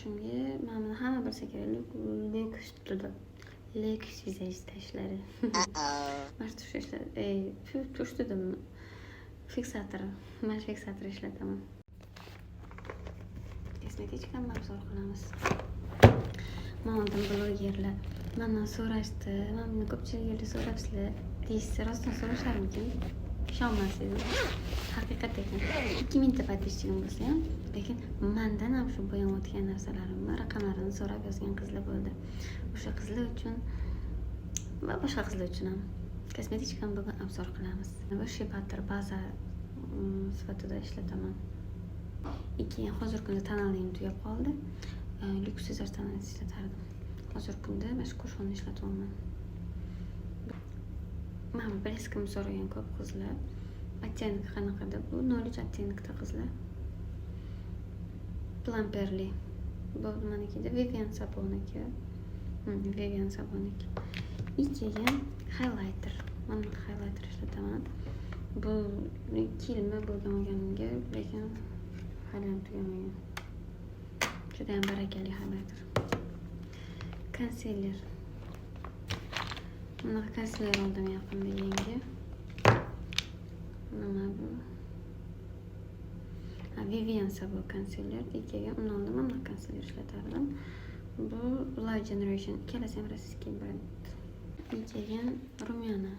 boshimga mana buni hamma bilsa kerak. Lyuks vizaj tashlari. Mana tush ishladi. Tush dedim. Fiksator. Mana fiksator ishlataman. Kosmetikani obzor qilamiz. Mana undan blogerlar mendan so'rashdi. Mana buni ko'pchilik yerda so'rabsizlar. Deysiz, rostdan so'rasharmikin? Ishonmasangiz. Haqiqat ekan. 2000 ta подписчигim bo'lsa ham, lekin mendan ham shu bo'yayotgan narsalarimni, raqamlarini so'rab yozgan qizlar bo'ldi. O'sha qizlar uchun va boshqa qizlar uchun ham kosmetikani bugun obzor qilamiz. Bu Shibator baza sifatida ishlataman. Keyin hozirgi kunda tonalnim tugab qoldi. Lyuks vizaj tonalini ishlatardim. Hozirgi kunda mana shu qo'shonni ishlatyapman. Mana bleskim so'ragan ko'p qizlar. Оттенок qanaqa deb, bu 03 оттенокda qizlar. Plumperli. Bu meniki Vivian saboniki. Vivian saboniki. Keyin highlighter. Mana highlighter ishlataman. Bu 2 yilmi bo'lgan olganimga, lekin hali ham tugamagan. Juda ham barakali highlighter. Concealer. Mana concealer oldim yaqinda yangi. Mana bu. Vivian sabon concealer. Ikkiga uni oldim, mana concealer ishlatardim. Bu Live Generation ikkalasi ham rossiyskiy brend. Keyin rumyana.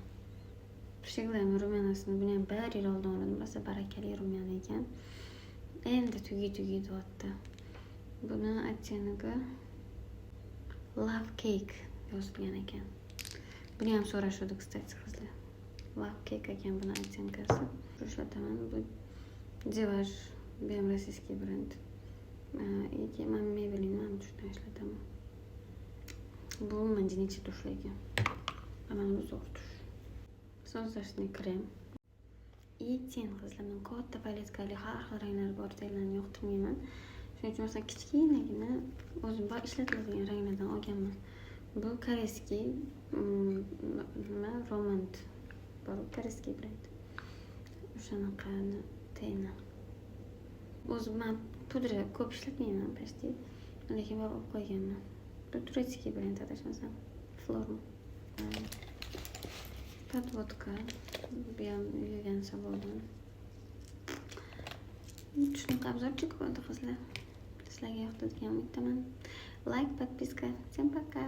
Shiglam rumyanasini buni ham 1 yil oldin oldim. Rosa barakali rumyana ekan. Endi tugaydi. Buni ottenogi Love Cake yozilgan ekan. Buni ham so'rashuvdi, kстати, qizlar. Love Cake ekan buni ottenosi. Ishlataman. Bu Divash, bu ham rossiyskiy brend. Men Maybelline ham tushdan ishlataman. Bu manjinichi tush ekan. Mana bu zo'r tush. Sozlashni krem. Tin qizlar, men katta paletkali har xil ranglar bor deylarni yoqtirmayman. Shuning uchun masalan kichkinagina o'zim bor ishlatiladigan ranglardan olganman. Bu koreyskiy Romand. Bu koreyskiy brend. O'shanaqani tena. O'zim men pudra ko'p ishlatmayman почти, lekin bu olib qo'yganman. Bu turkiy brend adashmasam. Florma. Подводка. Bu ham Vivian saboni. Shunaqa obzorchik bo'ldi qizlar. Sizlarga yoqdi degan umiddaman. Like, подписка. Всем пока.